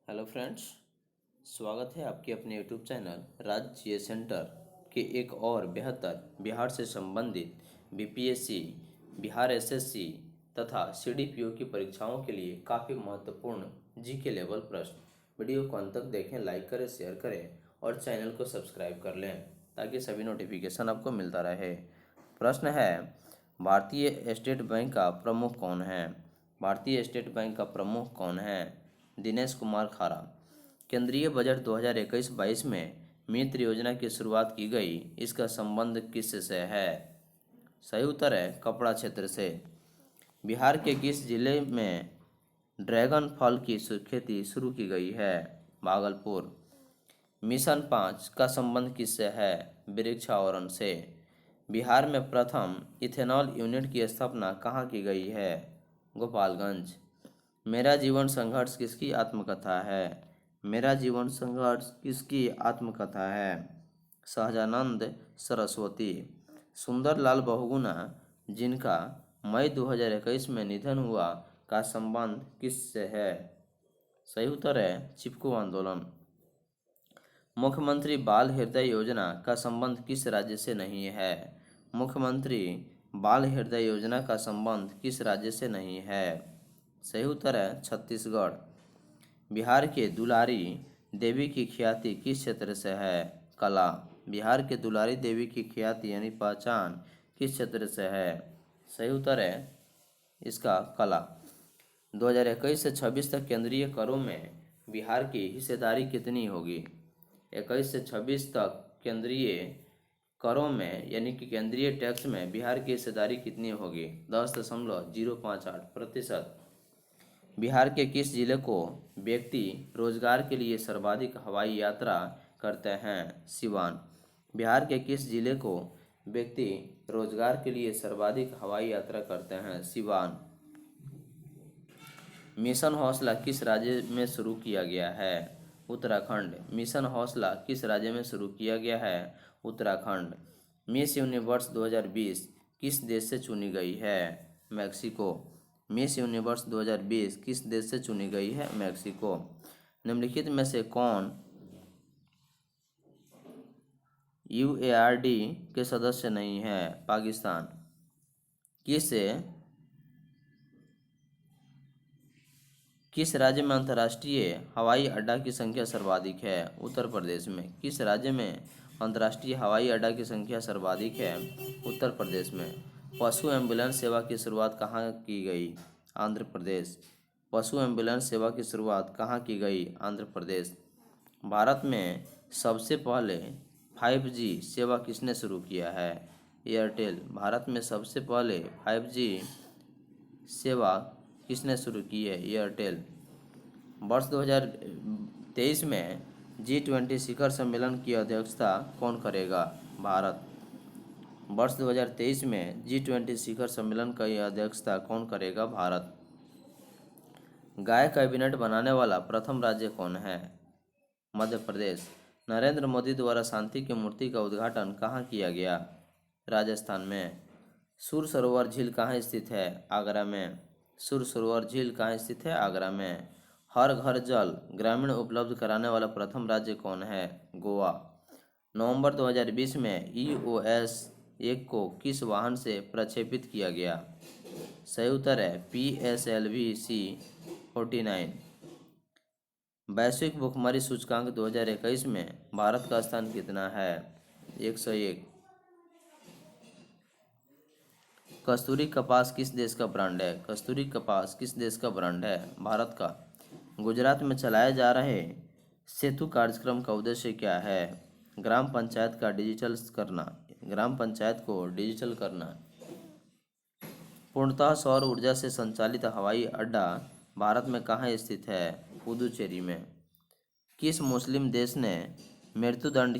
Hello friends, स्वागत है आपके अपने यूट्यूब चैनल राज्य सेंटर के एक और बेहतर बिहार से संबंधित बीपीएससी, बिहार एसएससी तथा सीडीपीओ की परीक्षाओं के लिए काफ़ी महत्वपूर्ण जीके लेवल प्रश्न। वीडियो को अंत तक देखें, लाइक करें, शेयर करें और चैनल को सब्सक्राइब कर लें ताकि सभी नोटिफिकेशन आपको मिलता रहे। प्रश्न है, भारतीय स्टेट बैंक का प्रमुख कौन है? भारतीय स्टेट बैंक का प्रमुख कौन है? दिनेश कुमार खारा। केंद्रीय बजट 2021-22 में मित्र योजना की शुरुआत की गई, इसका संबंध किससे है? सही उत्तर है कपड़ा क्षेत्र से। बिहार के किस जिले में ड्रैगन फल की खेती शुरू की गई है? भागलपुर। मिशन 5 का संबंध किससे है? वृक्षारोपण से। बिहार में प्रथम इथेनॉल यूनिट की स्थापना कहाँ की गई है? गोपालगंज। मेरा जीवन संघर्ष किसकी आत्मकथा है? मेरा जीवन संघर्ष किसकी आत्मकथा है? सहजानंद सरस्वती। सुंदरलाल बहुगुणा, जिनका मई 2021 में निधन हुआ, का संबंध किससे है? सही उत्तर है चिपको आंदोलन। मुख्यमंत्री बाल हृदय योजना का संबंध किस राज्य से नहीं है? मुख्यमंत्री बाल हृदय योजना का संबंध किस राज्य से नहीं है? सही उत्तर है छत्तीसगढ़। बिहार के दुलारी देवी की ख्याति किस क्षेत्र से है? कला। बिहार के दुलारी देवी की ख्याति यानी पहचान किस क्षेत्र से है? सही उत्तर है इसका कला। 2021 से 26 तक केंद्रीय करों में बिहार की हिस्सेदारी कितनी होगी? 21 से 26 तक केंद्रीय करों में यानी कि केंद्रीय टैक्स में बिहार की हिस्सेदारी कितनी होगी? 10.058%। बिहार के किस जिले को व्यक्ति रोजगार के लिए सर्वाधिक हवाई यात्रा करते हैं? सिवान। बिहार के किस जिले को व्यक्ति रोजगार के लिए सर्वाधिक हवाई यात्रा करते हैं? सिवान। मिशन हौसला किस राज्य में शुरू किया गया है? उत्तराखंड। मिशन हौसला किस राज्य में शुरू किया गया है? उत्तराखंड। मिस यूनिवर्स 2020 किस देश से चुनी गई है? मैक्सिको। मिस यूनिवर्स 2020 किस देश से चुनी गई है? मैक्सिको। निम्नलिखित में से कौन यूएआरडी के सदस्य नहीं है? पाकिस्तान। किस राज्य में अंतर्राष्ट्रीय हवाई अड्डा की संख्या सर्वाधिक है? उत्तर प्रदेश में। किस राज्य में अंतर्राष्ट्रीय हवाई अड्डा की संख्या सर्वाधिक है? उत्तर प्रदेश में। पशु एम्बुलेंस सेवा की शुरुआत कहाँ की गई? आंध्र प्रदेश। पशु एम्बुलेंस सेवा की शुरुआत कहाँ की गई? आंध्र प्रदेश। भारत में सबसे पहले 5G सेवा किसने शुरू किया है? एयरटेल। भारत में सबसे पहले 5G सेवा किसने शुरू की है? एयरटेल। वर्ष 2023 में G20 शिखर सम्मेलन की अध्यक्षता कौन करेगा? भारत। वर्ष 2023 में G20 शिखर सम्मेलन की अध्यक्षता कौन करेगा? भारत। गाय कैबिनेट बनाने वाला प्रथम राज्य कौन है? मध्य प्रदेश। नरेंद्र मोदी द्वारा शांति की मूर्ति का उद्घाटन कहाँ किया गया? राजस्थान में। सुर सरोवर झील कहाँ स्थित है? आगरा में। सुर सरोवर झील कहाँ स्थित है? आगरा में। हर घर जल ग्रामीण उपलब्ध कराने वाला प्रथम राज्य कौन है? गोवा। नवंबर 2020 में EOS 1 को किस वाहन से प्रक्षेपित किया गया? सही उत्तर है PSLV-C-49। वैश्विक भुखमरी सूचकांक 2021 में भारत का स्थान कितना है? 101। कस्तूरी कपास किस देश का ब्रांड है? कस्तूरी कपास किस देश का ब्रांड है? भारत का। गुजरात में चलाए जा रहे सेतु कार्यक्रम का उद्देश्य क्या है? ग्राम पंचायत का डिजिटल करना। ग्राम पंचायत को डिजिटल करना। पूर्णतः सौर ऊर्जा से संचालित हवाई अड्डा भारत में कहाँ स्थित है? पुदुचेरी में। किस मुस्लिम देश ने मृत्युदंड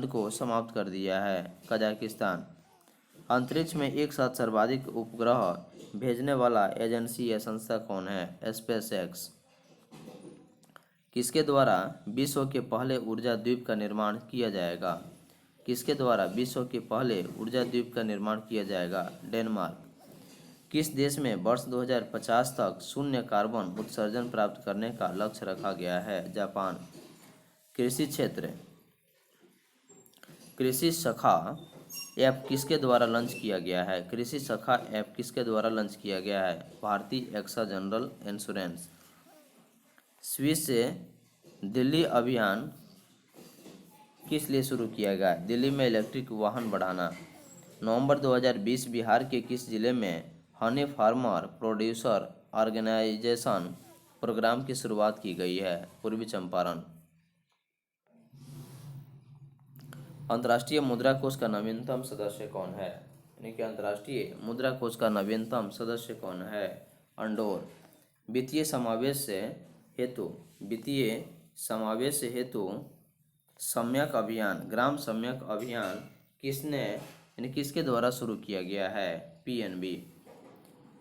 को समाप्त कर दिया है? कजाकिस्तान। अंतरिक्ष में एक साथ सर्वाधिक उपग्रह भेजने वाला एजेंसी या संस्था कौन है? स्पेसएक्स। किसके द्वारा विश्व के पहले ऊर्जा द्वीप का निर्माण किया जाएगा? किसके द्वारा विश्व के पहले ऊर्जा द्वीप का निर्माण किया जाएगा? डेनमार्क। किस देश में वर्ष 2050 तक शून्य कार्बन उत्सर्जन प्राप्त करने का लक्ष्य रखा गया है? जापान। कृषि क्षेत्र। कृषि शाखा ऐप किसके द्वारा लॉन्च किया गया है? कृषि शाखा ऐप किसके द्वारा लॉन्च किया गया है? भारतीय एक्सा जनरल इंश्योरेंस। स्विस से दिल्ली अभियान किस लिए शुरू किया गया? दिल्ली में इलेक्ट्रिक वाहन बढ़ाना। नवंबर 2020 बिहार के किस जिले में honey farmer producer organization program की शुरुआत की गई है? पूर्वी चंपारण। अंतर्राष्ट्रीय मुद्रा कोष का नवीनतम सदस्य कौन है? यानी कि अंतर्राष्ट्रीय मुद्रा कोष का नवीनतम सदस्य कौन है? अंडोर। वित्तीय समावेश हेतु सम्यक अभियान, ग्राम सम्यक अभियान किसके द्वारा शुरू किया गया है? पीएनबी।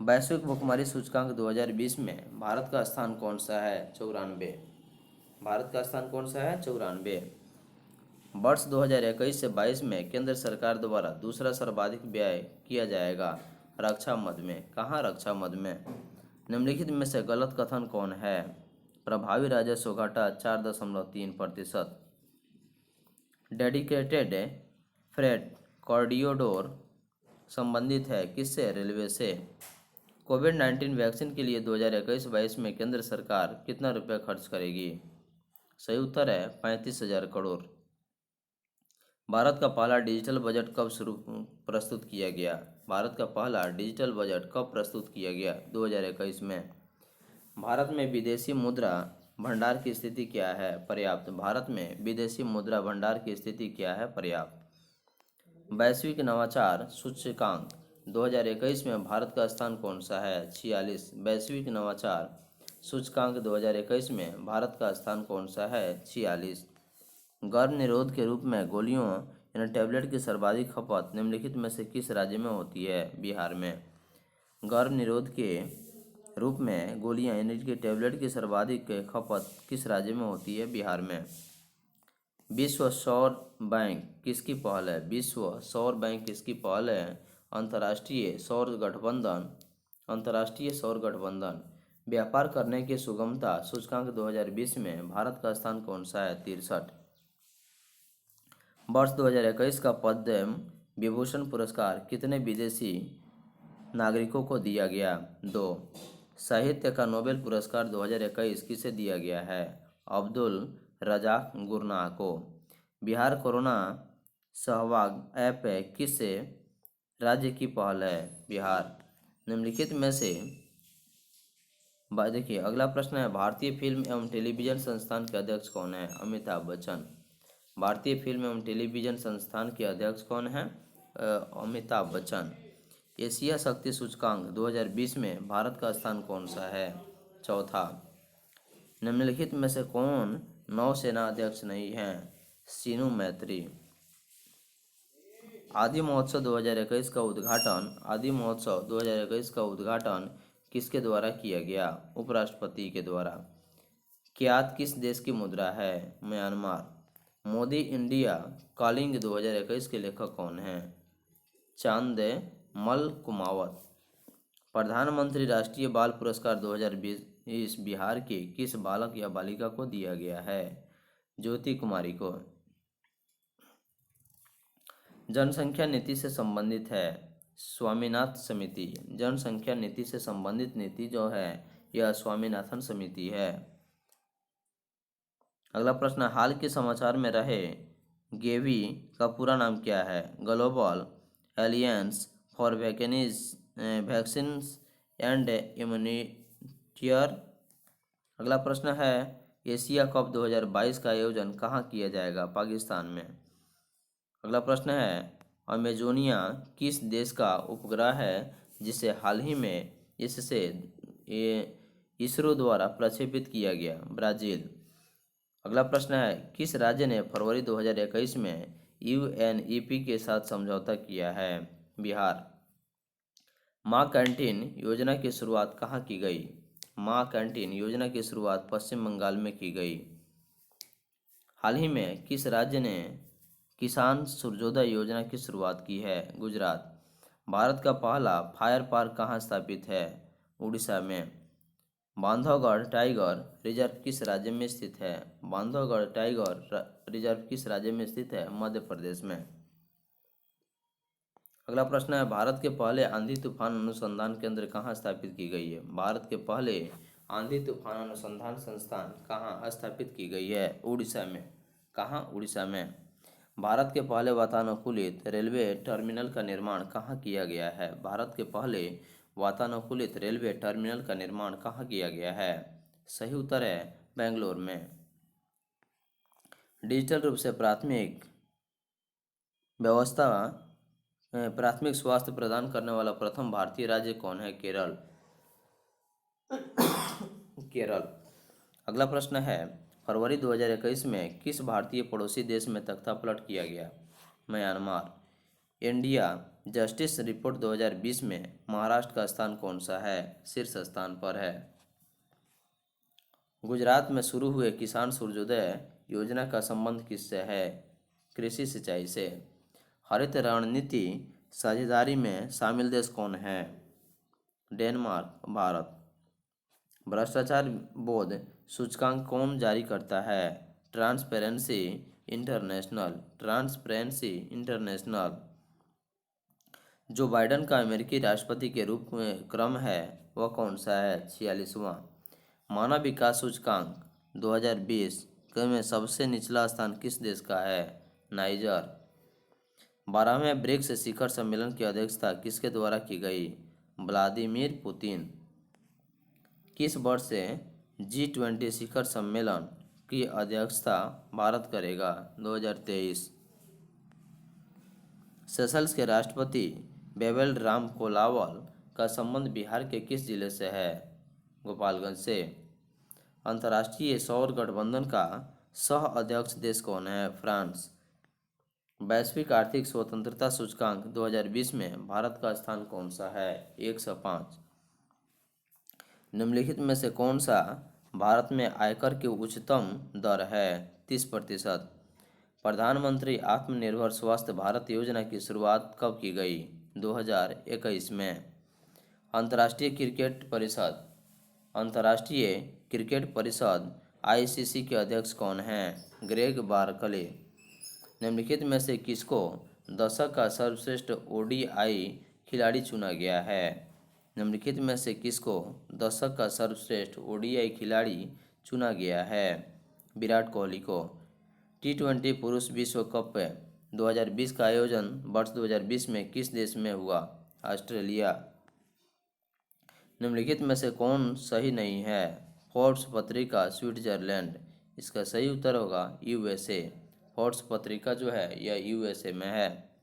वैश्विक भुखमरी सूचकांक 2020 में भारत का स्थान कौन सा है? 94। भारत का स्थान कौन सा है? 94। वर्ष 2021 से 22 में केंद्र सरकार द्वारा दूसरा सर्वाधिक व्यय किया जाएगा रक्षा मद में। कहाँ? रक्षा मद में। निम्नलिखित में से गलत कथन कौन है? प्रभावी राजस्व घाटा 4.3%। डेडिकेटेड फ्रेट कॉरिडोर संबंधित है किससे? रेलवे से। कोविड-19 वैक्सीन के लिए 2021-22 में केंद्र सरकार कितना रुपया खर्च करेगी? सही उत्तर है 35,000 करोड़। भारत का पहला डिजिटल बजट कब प्रस्तुत किया गया? भारत का पहला डिजिटल बजट कब प्रस्तुत किया गया? 2021 में। भारत में विदेशी मुद्रा भंडार की स्थिति क्या है? पर्याप्त। भारत में विदेशी मुद्रा भंडार की स्थिति क्या है? पर्याप्त। वैश्विक नवाचार सूचकांक 2021 में भारत का स्थान कौन सा है? 46। वैश्विक नवाचार सूचकांक 2021 में भारत का स्थान कौन सा है? 46। गर्भ निरोध के रूप में गोलियों यानी टैबलेट की सर्वाधिक खपत निम्नलिखित में से किस राज्य में होती है? बिहार में। गर्भ निरोध के रूप में गोलियां यानी कि टैबलेट की सर्वाधिक खपत किस राज्य में होती है? बिहार में। विश्व सौर बैंक किसकी पहल है? विश्व सौर बैंक किसकी पहल है? अंतर्राष्ट्रीय सौर गठबंधन। व्यापार करने की सुगमता सूचकांक 2020 में भारत का स्थान कौन सा है? 63। वर्ष 2021 का पद्म विभूषण पुरस्कार कितने विदेशी नागरिकों को दिया गया? 2। साहित्य का नोबेल पुरस्कार 2021 किसे दिया गया है? अब्दुल रजाक गुरनाह को। बिहार कोरोना सहभाग ऐप किस राज्य की पहल है? बिहार। निम्नलिखित में से देखिए अगला प्रश्न है, भारतीय फिल्म एवं टेलीविजन संस्थान के अध्यक्ष कौन है? अमिताभ बच्चन। भारतीय फिल्म एवं टेलीविजन संस्थान के अध्यक्ष कौन है? अमिताभ बच्चन। एशिया शक्ति सूचकांक 2020 में भारत का स्थान कौन सा है? चौथा। निम्नलिखित में से कौन नौसेना अध्यक्ष नहीं है? सीनू मैत्री। आदि महोत्सव 2021 का उद्घाटन किसके द्वारा किया गया? उपराष्ट्रपति के द्वारा। क्यात किस देश की मुद्रा है? म्यांमार। मोदी इंडिया कॉलिंग 2021 के लेखक कौन हैं? चांद मल कुमावत। प्रधानमंत्री राष्ट्रीय बाल पुरस्कार 2020 बिहार के किस बालक या बालिका को दिया गया है? ज्योति कुमारी को। जनसंख्या नीति से संबंधित है स्वामीनाथन समिति। जनसंख्या नीति से संबंधित नीति जो है यह स्वामीनाथन समिति है। अगला प्रश्न, हाल के समाचार में रहे गेवी का पूरा नाम क्या है? Global Alliance for Vaccines and इम्यूनिटियर। अगला प्रश्न है, एशिया कप 2022 का आयोजन कहाँ किया जाएगा? पाकिस्तान में। अगला प्रश्न है, अमेजोनिया किस देश का उपग्रह है जिसे हाल ही में इसरो द्वारा प्रक्षेपित किया गया? ब्राज़ील। अगला प्रश्न है, किस राज्य ने फरवरी 2021 में यूएनईपी के साथ समझौता किया है? बिहार। माँ कैंटीन योजना की शुरुआत कहाँ की गई? माँ कैंटीन योजना की शुरुआत पश्चिम बंगाल में की गई। हाल ही में किस राज्य ने किसान सूर्योदय योजना की शुरुआत की है? गुजरात। भारत का पहला फायर पार्क कहाँ स्थापित है? उड़ीसा में। बांधवगढ़ टाइगर रिजर्व किस राज्य में स्थित है? बांधवगढ़ टाइगर रिजर्व किस राज्य में स्थित है? मध्य प्रदेश में। अगला प्रश्न है, भारत के पहले आंधी तूफान अनुसंधान केंद्र कहाँ स्थापित की गई है? भारत के पहले आंधी तूफान अनुसंधान संस्थान कहाँ स्थापित की गई है? उड़ीसा में। कहाँ? उड़ीसा में। भारत के पहले वातानुकूलित रेलवे टर्मिनल का निर्माण कहाँ किया गया है? भारत के पहले वातानुकूलित रेलवे टर्मिनल का निर्माण कहाँ किया गया है? सही उत्तर है बेंगलोर में। डिजिटल रूप से प्राथमिक व्यवस्था प्राथमिक स्वास्थ्य प्रदान करने वाला प्रथम भारतीय राज्य कौन है? केरल। केरल। अगला प्रश्न है, फरवरी 2021 में किस भारतीय पड़ोसी देश में तख्तापलट किया गया? म्यांमार। इंडिया जस्टिस रिपोर्ट 2020 में महाराष्ट्र का स्थान कौन सा है? शीर्ष स्थान पर है। गुजरात में शुरू हुए किसान सूर्योदय योजना का संबंध किससे है? कृषि सिंचाई से। हरित रणनीति साझेदारी में शामिल देश कौन है? डेनमार्क। भारत। भ्रष्टाचार बोध सूचकांक कौन जारी करता है? Transparency international. Transparency international. Joe Biden का अमेरिकी राष्ट्रपति के रूप में क्रम है वह कौन सा है? 46वां। मानव विकास सूचकांक 2020 में सबसे निचला स्थान किस देश का है? नाइजर। 12वें ब्रिक्स शिखर सम्मेलन की अध्यक्षता किसके द्वारा की गई? Vladimir Putin. किस वर्ष से G20 शिखर सम्मेलन की अध्यक्षता भारत करेगा? 2023। सेशल्स के राष्ट्रपति बेबेल राम कोलावल का संबंध बिहार के किस जिले से है? गोपालगंज से। अंतर्राष्ट्रीय सौर गठबंधन का सह अध्यक्ष देश कौन है? फ्रांस। वैश्विक आर्थिक स्वतंत्रता सूचकांक 2020 में भारत का स्थान कौन सा है? 105। निम्नलिखित में से कौन सा भारत में आयकर की उच्चतम दर है? 30%। प्रधानमंत्री आत्मनिर्भर स्वास्थ्य भारत योजना की शुरुआत कब की गई? 2021 में। अंतर्राष्ट्रीय क्रिकेट परिषद ICC के अध्यक्ष कौन हैं? Greg Barclay. निम्नलिखित में से किसको दशक का सर्वश्रेष्ठ ODI खिलाड़ी चुना गया है? निम्नलिखित में से किसको दशक का सर्वश्रेष्ठ ODI खिलाड़ी चुना गया है? विराट कोहली को। T20 पुरुष विश्व कप 2020 का आयोजन वर्ष 2020 में किस देश में हुआ? ऑस्ट्रेलिया। निम्नलिखित में से कौन सही नहीं है? फोर्ब्स पत्रिका स्विट्जरलैंड। इसका सही उत्तर होगा USA। फोर्ब्स पत्रिका जो है यह USA में है।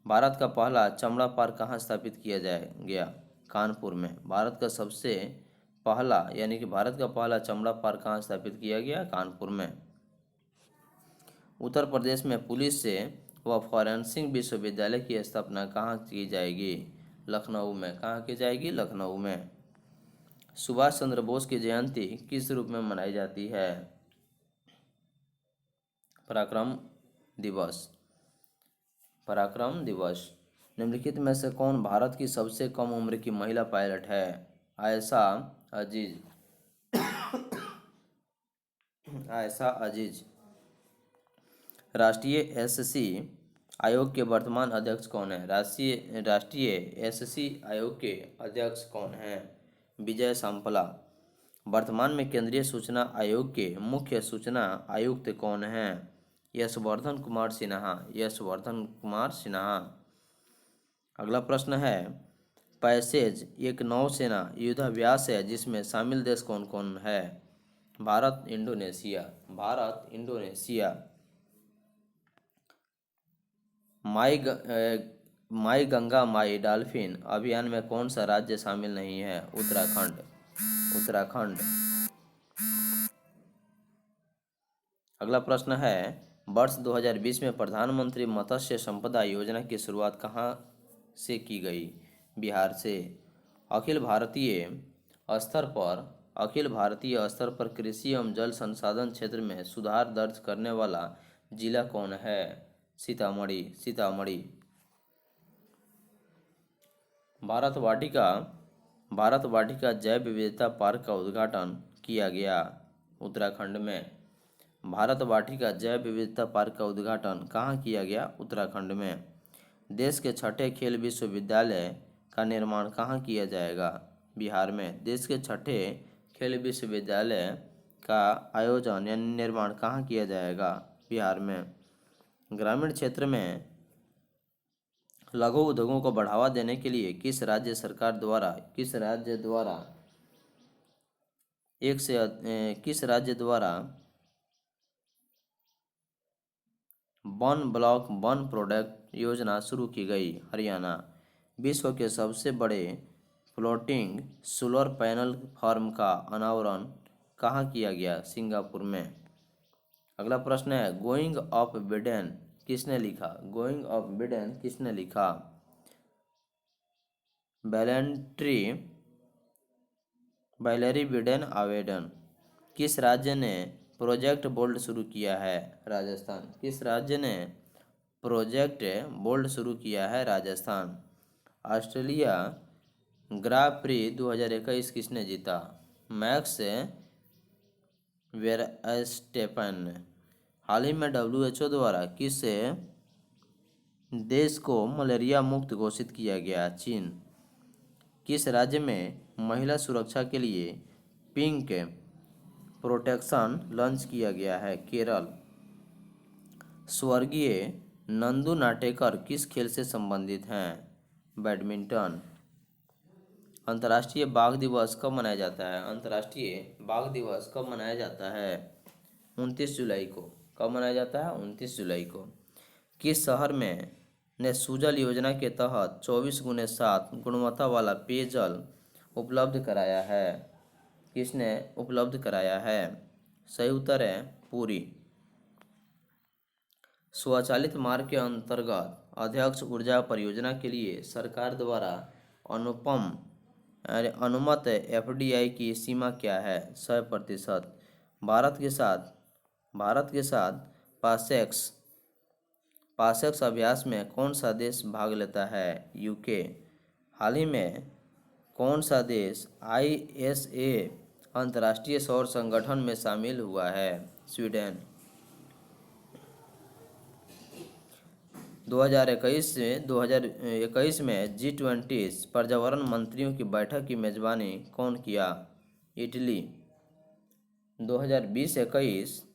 भारत का पहला चमड़ा पार्क कहाँ स्थापित किया गया? कानपुर में। भारत का पहला चमड़ा पार्क कहाँ स्थापित किया गया? कानपुर में। उत्तर प्रदेश में पुलिस से व फॉरेंसिक विश्वविद्यालय की स्थापना कहाँ की जाएगी? लखनऊ में। कहाँ की जाएगी? लखनऊ में। सुभाष चंद्र बोस की जयंती किस रूप में मनाई जाती है? पराक्रम दिवस। पराक्रम दिवस। निम्नलिखित में से कौन भारत की सबसे कम उम्र की महिला पायलट है? आयशा अजीज। आयशा अजीज। राष्ट्रीय SC आयोग के वर्तमान अध्यक्ष कौन है? राष्ट्रीय SC आयोग के अध्यक्ष कौन हैं? विजय सांपला। वर्तमान में केंद्रीय सूचना आयोग के मुख्य सूचना आयुक्त कौन हैं? यशवर्धन कुमार सिन्हा। यशवर्धन कुमार सिन्हा। अगला प्रश्न है, पैसेज एक नौसेना युद्धाभ्यास है जिसमें शामिल देश कौन कौन है? भारत, इंडोनेशिया। भारत, इंडोनेशिया। माई गंगा माई डॉल्फिन अभियान में कौन सा राज्य शामिल नहीं है? उत्तराखंड। उत्तराखंड। अगला प्रश्न है, वर्ष 2020 में प्रधानमंत्री मत्स्य संपदा योजना की शुरुआत कहाँ से की गई? बिहार से। अखिल भारतीय स्तर पर कृषि एवं जल संसाधन क्षेत्र में सुधार दर्ज करने वाला जिला कौन है? सीतामढ़ी। सीतामढ़ी। भारत वाटिका भारत वाटिका जैव विविधता पार्क का उद्घाटन किया गया? उत्तराखंड में। भारत वाटिका जैव विविधता पार्क का उद्घाटन कहाँ किया गया? उत्तराखंड में। देश के छठे खेल विश्वविद्यालय का निर्माण कहाँ किया जाएगा? बिहार में। देश के छठे खेल विश्वविद्यालय का आयोजन या निर्माण कहाँ किया जाएगा? बिहार में। ग्रामीण क्षेत्र में लघु उद्योगों को बढ़ावा देने के लिए किस राज्य द्वारा वन ब्लॉक वन प्रोडक्ट योजना शुरू की गई? हरियाणा। विश्व के सबसे बड़े फ्लोटिंग सोलर पैनल फार्म का अनावरण कहाँ किया गया? सिंगापुर में। अगला प्रश्न है, गोइंग ऑफ बिडेन किसने लिखा? गोइंग ऑफ बिडेन किसने लिखा? वैलेरी बिडेन आवेदन। किस राज्य ने प्रोजेक्ट बोल्ड शुरू किया है? राजस्थान। किस राज्य ने प्रोजेक्ट बोल्ड शुरू किया है? राजस्थान। ऑस्ट्रेलिया ग्रा प्री 2021 किसने जीता? मैक्स वेरस्टेपन ने। हाल ही में WHO द्वारा किस देश को मलेरिया मुक्त घोषित किया गया? चीन। किस राज्य में महिला सुरक्षा के लिए पिंक प्रोटेक्शन लॉन्च किया गया है? केरल। स्वर्गीय नंदू नाटेकर किस खेल से संबंधित हैं? बैडमिंटन। अंतर्राष्ट्रीय बाघ दिवस कब मनाया जाता है? अंतर्राष्ट्रीय बाघ दिवस कब मनाया जाता है? 29 जुलाई को। कब मनाया जाता है? 29 जुलाई को। किस शहर में ने सुजल योजना के तहत 24x7 गुणवत्ता वाला पेयजल उपलब्ध कराया है? किसने उपलब्ध कराया है? सही उत्तर है पुरी। स्वचालित मार्ग के अंतर्गत अध्यक्ष ऊर्जा परियोजना के लिए सरकार द्वारा अनुमत FDI की सीमा क्या है? 100%। भारत के साथ पासेक्स अभ्यास में कौन सा देश भाग लेता है? UK। हाल ही में कौन सा देश ISA अंतर्राष्ट्रीय सौर संगठन में शामिल हुआ है? स्वीडन। 2021 में G20 पर्यावरण मंत्रियों की बैठक की मेजबानी कौन किया? इटली। 2020-21